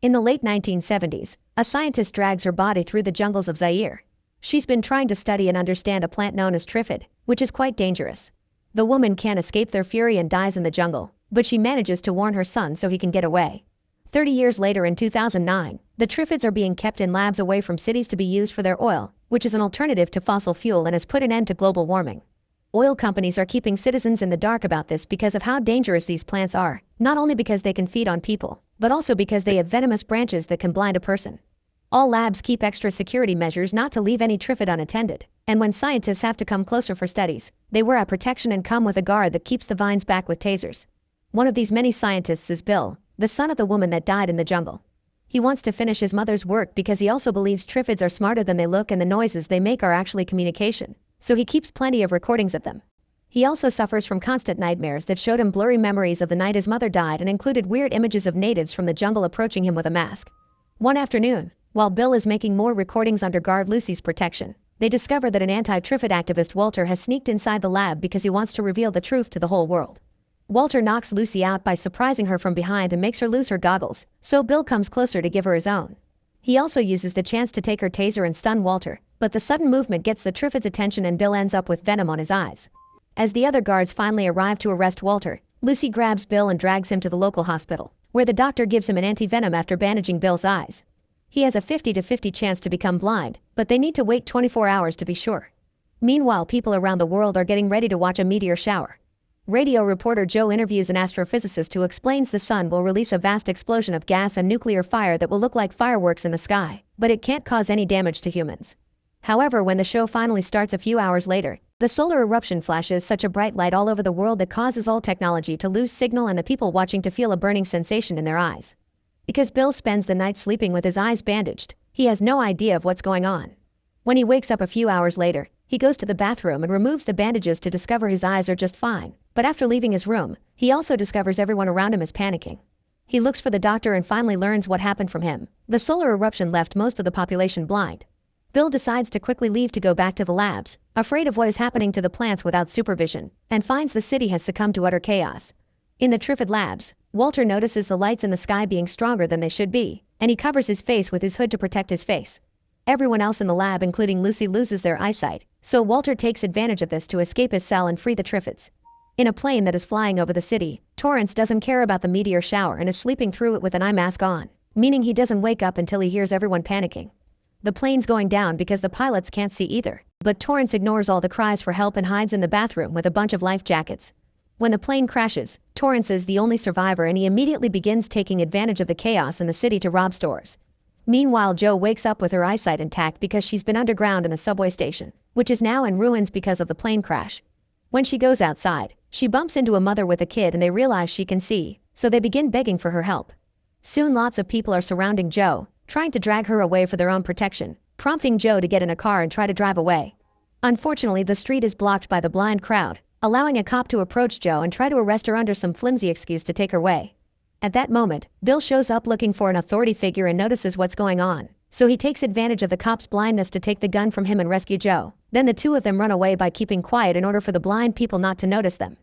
In the late 1970s, a scientist drags her body through the jungles of Zaire. She's been trying to study and understand a plant known as Triffid, which is quite dangerous. The woman can't escape their fury and dies in the jungle, but she manages to warn her son so he can get away. 30 years later in 2009, the Triffids are being kept in labs away from cities to be used for their oil, which is an alternative to fossil fuel and has put an end to global warming. Oil companies are keeping citizens in the dark about this because of how dangerous these plants are, not only because they can feed on people, but also because they have venomous branches that can blind a person. All labs keep extra security measures not to leave any Triffid unattended, and when scientists have to come closer for studies, they wear a protection and come with a guard that keeps the vines back with tasers. One of these many scientists is Bill, the son of the woman that died in the jungle. He wants to finish his mother's work because he also believes Triffids are smarter than they look and the noises they make are actually communication, so he keeps plenty of recordings of them. He also suffers from constant nightmares that showed him blurry memories of the night his mother died and included weird images of natives from the jungle approaching him with a mask. One afternoon, while Bill is making more recordings under guard Lucy's protection, they discover that an anti-Triffid activist Walter has sneaked inside the lab because he wants to reveal the truth to the whole world. Walter knocks Lucy out by surprising her from behind and makes her lose her goggles, so Bill comes closer to give her his own. He also uses the chance to take her taser and stun Walter, but the sudden movement gets the Triffid's attention and Bill ends up with venom on his eyes. As the other guards finally arrive to arrest Walter, Lucy grabs Bill and drags him to the local hospital, where the doctor gives him an anti-venom after bandaging Bill's eyes. He has a 50-50 chance to become blind, but they need to wait 24 hours to be sure. Meanwhile, people around the world are getting ready to watch a meteor shower. Radio reporter Joe interviews an astrophysicist who explains the sun will release a vast explosion of gas and nuclear fire that will look like fireworks in the sky, but it can't cause any damage to humans. However, when the show finally starts a few hours later, the solar eruption flashes such a bright light all over the world that causes all technology to lose signal and the people watching to feel a burning sensation in their eyes. Because Bill spends the night sleeping with his eyes bandaged, he has no idea of what's going on. When he wakes up a few hours later, he goes to the bathroom and removes the bandages to discover his eyes are just fine, but after leaving his room, he also discovers everyone around him is panicking. He looks for the doctor and finally learns what happened from him. The solar eruption left most of the population blind. Bill decides to quickly leave to go back to the labs, afraid of what is happening to the plants without supervision, and finds the city has succumbed to utter chaos. In the Triffid labs, Walter notices the lights in the sky being stronger than they should be, and he covers his face with his hood to protect his face. Everyone else in the lab, including Lucy, loses their eyesight, so Walter takes advantage of this to escape his cell and free the Triffids. In a plane that is flying over the city, Torrance doesn't care about the meteor shower and is sleeping through it with an eye mask on, meaning he doesn't wake up until he hears everyone panicking. The plane's going down because the pilots can't see either, but Torrance ignores all the cries for help and hides in the bathroom with a bunch of life jackets. When the plane crashes, Torrance is the only survivor and he immediately begins taking advantage of the chaos in the city to rob stores. Meanwhile, Jo wakes up with her eyesight intact because she's been underground in a subway station, which is now in ruins because of the plane crash. When she goes outside, she bumps into a mother with a kid and they realize she can see, so they begin begging for her help. Soon lots of people are surrounding Jo, trying to drag her away for their own protection, prompting Jo to get in a car and try to drive away. Unfortunately, the street is blocked by the blind crowd, allowing a cop to approach Jo and try to arrest her under some flimsy excuse to take her away. At that moment, Bill shows up looking for an authority figure and notices what's going on, so he takes advantage of the cop's blindness to take the gun from him and rescue Jo. Then the two of them run away by keeping quiet in order for the blind people not to notice them.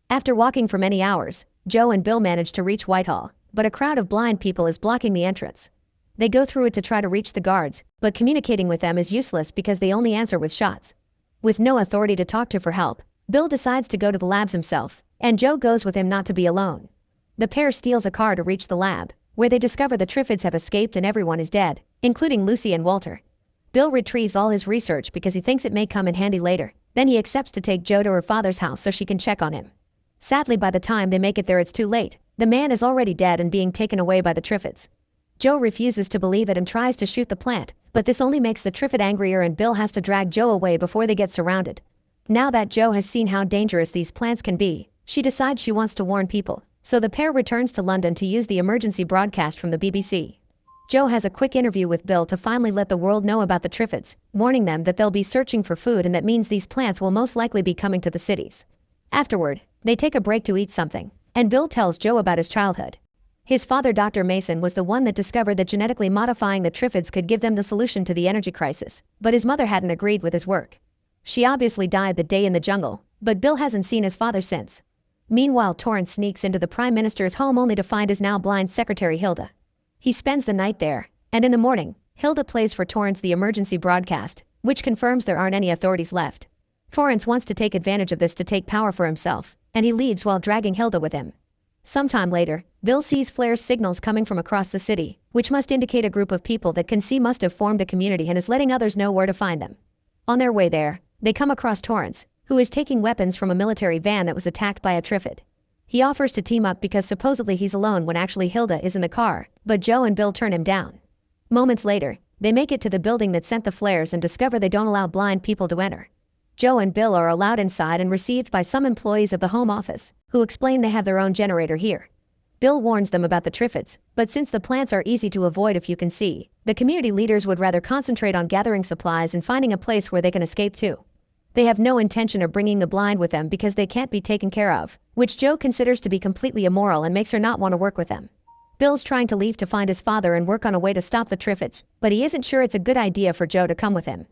After walking for many hours, Jo and Bill manage to reach Whitehall, but a crowd of blind people is blocking the entrance. They go through it to try to reach the guards, but communicating with them is useless because they only answer with shots. With no authority to talk to for help, Bill decides to go to the labs himself, and Jo goes with him not to be alone. The pair steals a car to reach the lab, where they discover the Triffids have escaped and everyone is dead, including Lucy and Walter. Bill retrieves all his research because he thinks it may come in handy later. Then he accepts to take Jo to her father's house so she can check on him. Sadly, by the time they make it there, it's too late. The man is already dead and being taken away by the Triffids. Jo refuses to believe it and tries to shoot the plant, but this only makes the Triffid angrier and Bill has to drag Jo away before they get surrounded. Now that Jo has seen how dangerous these plants can be, she decides she wants to warn people, so the pair returns to London to use the emergency broadcast from the BBC. Jo has a quick interview with Bill to finally let the world know about the Triffids, warning them that they'll be searching for food and that means these plants will most likely be coming to the cities. Afterward, they take a break to eat something, and Bill tells Jo about his childhood. His father, Dr. Mason, was the one that discovered that genetically modifying the Triffids could give them the solution to the energy crisis, but his mother hadn't agreed with his work. She obviously died the day in the jungle, but Bill hasn't seen his father since. Meanwhile, Torrance sneaks into the Prime Minister's home only to find his now blind secretary Hilda. He spends the night there, and in the morning, Hilda plays for Torrance the emergency broadcast, which confirms there aren't any authorities left. Torrance wants to take advantage of this to take power for himself, and he leaves while dragging Hilda with him. Sometime later, Bill sees flares signals coming from across the city, which must indicate a group of people that can see must have formed a community and is letting others know where to find them. On their way there, they come across Torrance, who is taking weapons from a military van that was attacked by a Triffid. He offers to team up because supposedly he's alone when actually Hilda is in the car, but Joe and Bill turn him down. Moments later, they make it to the building that sent the flares and discover they don't allow blind people to enter. Joe and Bill are allowed inside and received by some employees of the home office, who explain they have their own generator here. Bill warns them about the Triffids, but since the plants are easy to avoid if you can see, the community leaders would rather concentrate on gathering supplies and finding a place where they can escape to. They have no intention of bringing the blind with them because they can't be taken care of, which Joe considers to be completely immoral and makes her not want to work with them. Bill's trying to leave to find his father and work on a way to stop the Triffids, but he isn't sure it's a good idea for Joe to come with him.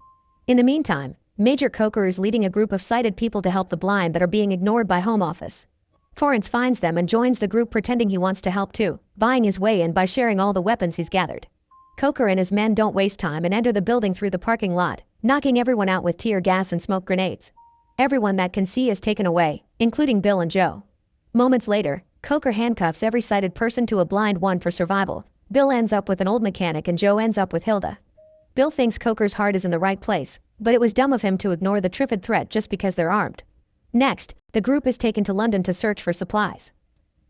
In the meantime, Major Coker is leading a group of sighted people to help the blind that are being ignored by home office. Torrance finds them and joins the group pretending he wants to help too, buying his way in by sharing all the weapons he's gathered. Coker and his men don't waste time and enter the building through the parking lot, knocking everyone out with tear gas and smoke grenades. Everyone that can see is taken away, including Bill and Joe. Moments later, Coker handcuffs every sighted person to a blind one for survival. Bill ends up with an old mechanic and Joe ends up with Hilda. Bill thinks Coker's heart is in the right place, but it was dumb of him to ignore the Triffid threat just because they're armed. Next, the group is taken to London to search for supplies.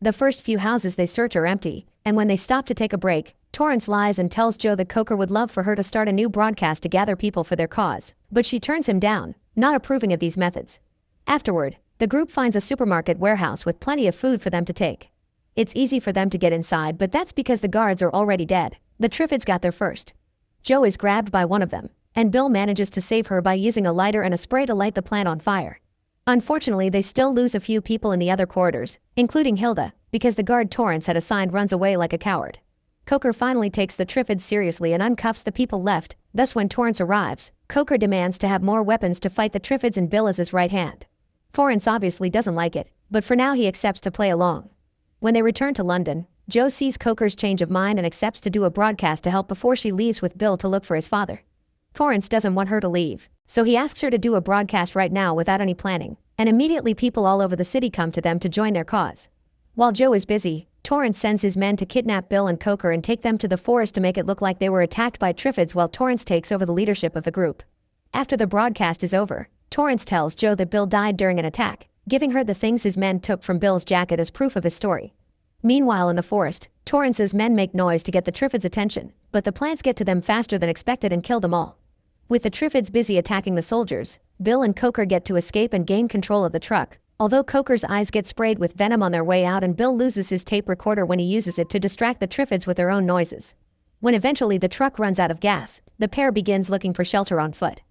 The first few houses they search are empty, and when they stop to take a break, Torrance lies and tells Joe that Coker would love for her to start a new broadcast to gather people for their cause, but she turns him down, not approving of these methods. Afterward, the group finds a supermarket warehouse with plenty of food for them to take. It's easy for them to get inside, but that's because the guards are already dead. The Triffids got there first. Joe is grabbed by one of them, and Bill manages to save her by using a lighter and a spray to light the plant on fire. Unfortunately, they still lose a few people in the other corridors, including Hilda, because the guard Torrance had assigned runs away like a coward. Coker finally takes the Triffids seriously and uncuffs the people left, thus when Torrance arrives, Coker demands to have more weapons to fight the Triffids and Bill as his right hand. Torrance obviously doesn't like it, but for now he accepts to play along. When they return to London, Joe sees Coker's change of mind and accepts to do a broadcast to help before she leaves with Bill to look for his father. Torrance doesn't want her to leave, so he asks her to do a broadcast right now without any planning, and immediately people all over the city come to them to join their cause. While Joe is busy, Torrance sends his men to kidnap Bill and Coker and take them to the forest to make it look like they were attacked by Triffids while Torrance takes over the leadership of the group. After the broadcast is over, Torrance tells Joe that Bill died during an attack, giving her the things his men took from Bill's jacket as proof of his story. Meanwhile in the forest, Torrance's men make noise to get the Triffids' attention, but the plants get to them faster than expected and kill them all. With the Triffids busy attacking the soldiers, Bill and Coker get to escape and gain control of the truck, although Coker's eyes get sprayed with venom on their way out and Bill loses his tape recorder when he uses it to distract the Triffids with their own noises. When eventually the truck runs out of gas, the pair begins looking for shelter on foot.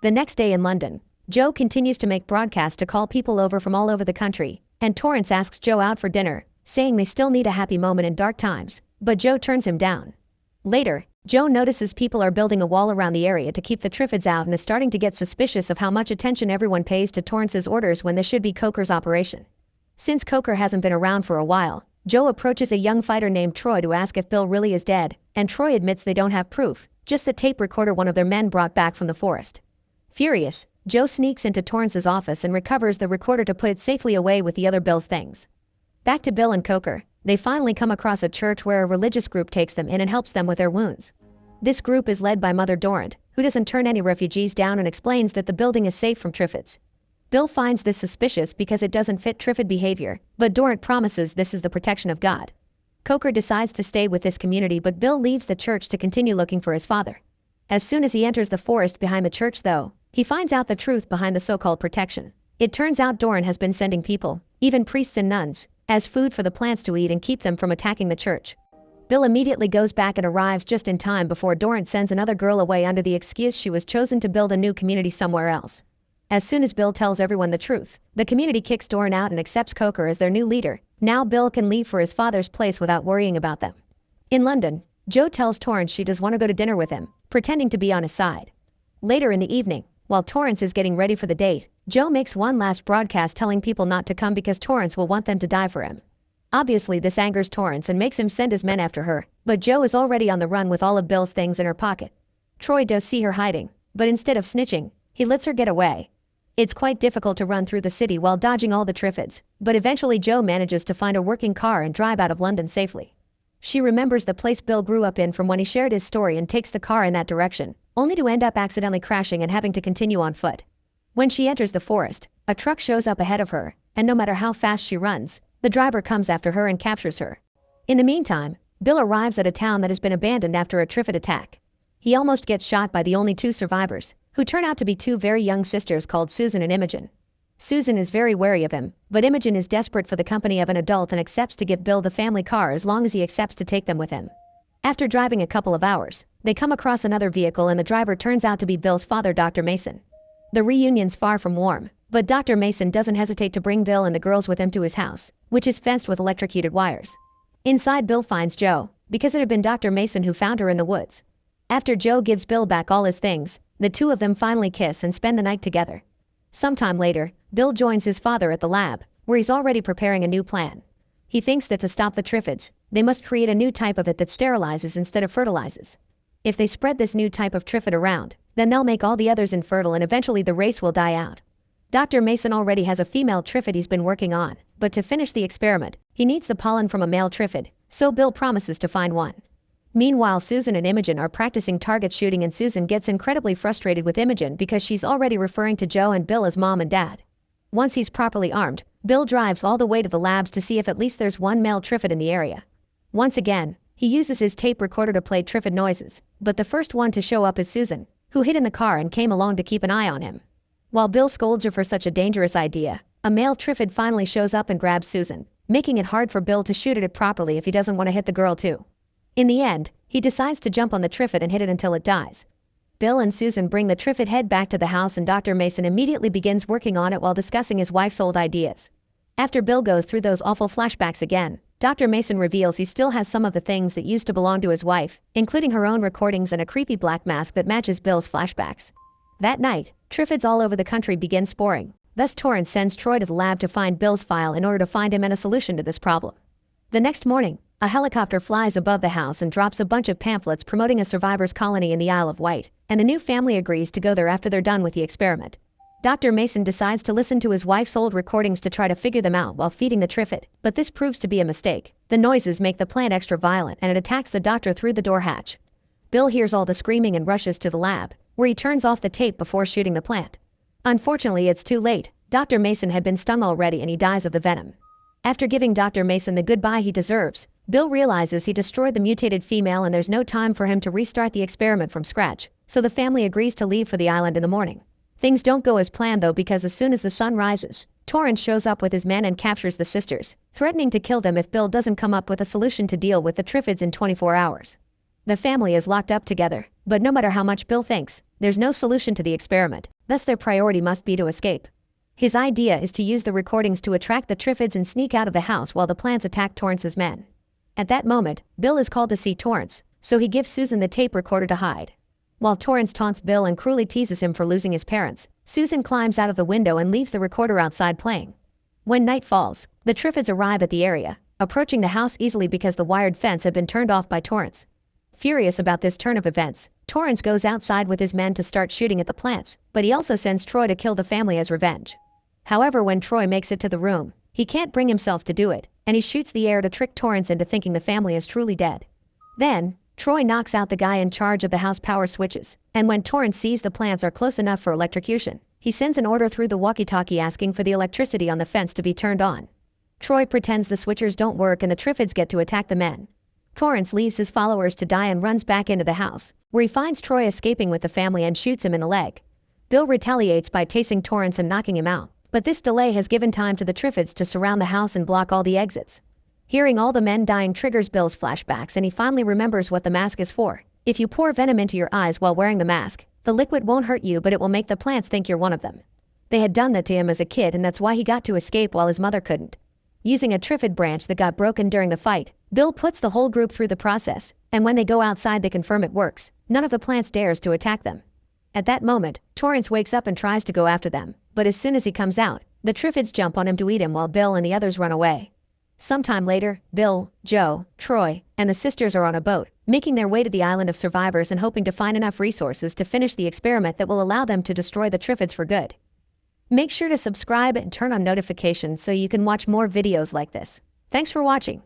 The next day in London, Joe continues to make broadcasts to call people over from all over the country, and Torrance asks Joe out for dinner, saying they still need a happy moment in dark times, but Joe turns him down. Later, Joe notices people are building a wall around the area to keep the Triffids out and is starting to get suspicious of how much attention everyone pays to Torrance's orders when this should be Coker's operation. Since Coker hasn't been around for a while, Joe approaches a young fighter named Troy to ask if Bill really is dead, and Troy admits they don't have proof, just the tape recorder one of their men brought back from the forest. Furious, Joe sneaks into Torrance's office and recovers the recorder to put it safely away with the other Bill's things. Back to Bill and Coker, they finally come across a church where a religious group takes them in and helps them with their wounds. This group is led by Mother Dorrant, who doesn't turn any refugees down and explains that the building is safe from Triffids. Bill finds this suspicious because it doesn't fit Triffid behavior, but Dorrant promises this is the protection of God. Coker decides to stay with this community, but Bill leaves the church to continue looking for his father. As soon as he enters the forest behind the church though, he finds out the truth behind the so-called protection. It turns out Dorrant has been sending people, even priests and nuns, as food for the plants to eat and keep them from attacking the church. Bill immediately goes back and arrives just in time before Dorrant sends another girl away under the excuse she was chosen to build a new community somewhere else. As soon as Bill tells everyone the truth, the community kicks Dorrant out and accepts Coker as their new leader. Now Bill can leave for his father's place without worrying about them. In London, Joe tells Torrance she does want to go to dinner with him, pretending to be on his side. Later in the evening, while Torrance is getting ready for the date, Joe makes one last broadcast telling people not to come because Torrance will want them to die for him. Obviously this angers Torrance and makes him send his men after her, But Joe is already on the run with all of Bill's things in her pocket. Troy does see her hiding, but instead of snitching, he lets her get away. It's quite difficult to run through the city while dodging all the Triffids, but eventually Joe manages to find a working car and drive out of London safely. She remembers the place Bill grew up in from when he shared his story and takes the car in that direction, only to end up accidentally crashing and having to continue on foot. When she enters the forest, a truck shows up ahead of her, and no matter how fast she runs, the driver comes after her and captures her. In the meantime, Bill arrives at a town that has been abandoned after a Triffid attack. He almost gets shot by the only two survivors, who turn out to be two very young sisters called Susan and Imogen. Susan is very wary of him, but Imogen is desperate for the company of an adult and accepts to give Bill the family car as long as he accepts to take them with him. After driving a couple of hours, they come across another vehicle and the driver turns out to be Bill's father, Dr. Mason. The reunion's far from warm, but Dr. Mason doesn't hesitate to bring Bill and the girls with him to his house, which is fenced with electrocuted wires. Inside, Bill finds Joe, because it had been Dr. Mason who found her in the woods. After Joe gives Bill back all his things, the two of them finally kiss and spend the night together. Sometime later, Bill joins his father at the lab, where he's already preparing a new plan. He thinks that to stop the Triffids, they must create a new type of it that sterilizes instead of fertilizes. If they spread this new type of Triffid around, then they'll make all the others infertile and eventually the race will die out. Dr. Mason already has a female Triffid he's been working on, but to finish the experiment, he needs the pollen from a male Triffid, so Bill promises to find one. Meanwhile, Susan and Imogen are practicing target shooting and Susan gets incredibly frustrated with Imogen because she's already referring to Joe and Bill as mom and dad. Once he's properly armed, Bill drives all the way to the labs to see if at least there's one male Triffid in the area. Once again, he uses his tape recorder to play Triffid noises, but the first one to show up is Susan, who hid in the car and came along to keep an eye on him. While Bill scolds her for such a dangerous idea, a male Triffid finally shows up and grabs Susan, making it hard for Bill to shoot at it properly if he doesn't want to hit the girl too. In the end, he decides to jump on the Triffid and hit it until it dies. Bill and Susan bring the Triffid head back to the house and Dr. Mason immediately begins working on it while discussing his wife's old ideas. After Bill goes through those awful flashbacks again, Dr. Mason reveals he still has some of the things that used to belong to his wife, including her own recordings and a creepy black mask that matches Bill's flashbacks. That night, Triffids all over the country begin sporing. Thus Torrance sends Troy to the lab to find Bill's file in order to find him and a solution to this problem. The next morning, a helicopter flies above the house and drops a bunch of pamphlets promoting a survivors' colony in the Isle of Wight, and the new family agrees to go there after they're done with the experiment. Dr. Mason decides to listen to his wife's old recordings to try to figure them out while feeding the Triffid, but this proves to be a mistake. The noises make the plant extra violent and it attacks the doctor through the door hatch. Bill hears all the screaming and rushes to the lab, where he turns off the tape before shooting the plant. Unfortunately, it's too late. Dr. Mason had been stung already and he dies of the venom. After giving Dr. Mason the goodbye he deserves, Bill realizes he destroyed the mutated female and there's no time for him to restart the experiment from scratch, so the family agrees to leave for the island in the morning. Things don't go as planned though, because as soon as the sun rises, Torrance shows up with his men and captures the sisters, threatening to kill them if Bill doesn't come up with a solution to deal with the Triffids in 24 hours. The family is locked up together, but no matter how much Bill thinks, there's no solution to the experiment, thus their priority must be to escape. His idea is to use the recordings to attract the Triffids and sneak out of the house while the plants attack Torrance's men. At that moment, Bill is called to see Torrance, so he gives Susan the tape recorder to hide. While Torrance taunts Bill and cruelly teases him for losing his parents, Susan climbs out of the window and leaves the recorder outside playing. When night falls, the Triffids arrive at the area, approaching the house easily because the wired fence had been turned off by Torrance. Furious about this turn of events, Torrance goes outside with his men to start shooting at the plants, but he also sends Troy to kill the family as revenge. However, when Troy makes it to the room, he can't bring himself to do it, and he shoots the air to trick Torrance into thinking the family is truly dead. Then, Troy knocks out the guy in charge of the house power switches, and when Torrance sees the plants are close enough for electrocution, he sends an order through the walkie-talkie asking for the electricity on the fence to be turned on. Troy pretends the switchers don't work and the Triffids get to attack the men. Torrance leaves his followers to die and runs back into the house, where he finds Troy escaping with the family and shoots him in the leg. Bill retaliates by tasing Torrance and knocking him out, but this delay has given time to the Triffids to surround the house and block all the exits. Hearing all the men dying triggers Bill's flashbacks and he finally remembers what the mask is for. If you pour venom into your eyes while wearing the mask, the liquid won't hurt you but it will make the plants think you're one of them. They had done that to him as a kid and that's why he got to escape while his mother couldn't. Using a Triffid branch that got broken during the fight, Bill puts the whole group through the process, and when they go outside they confirm it works. None of the plants dares to attack them. At that moment, Torrance wakes up and tries to go after them, but as soon as he comes out, the Triffids jump on him to eat him while Bill and the others run away. Sometime later, Bill, Joe, Troy, and the sisters are on a boat, making their way to the island of survivors and hoping to find enough resources to finish the experiment that will allow them to destroy the Triffids for good. Make sure to subscribe and turn on notifications so you can watch more videos like this. Thanks for watching.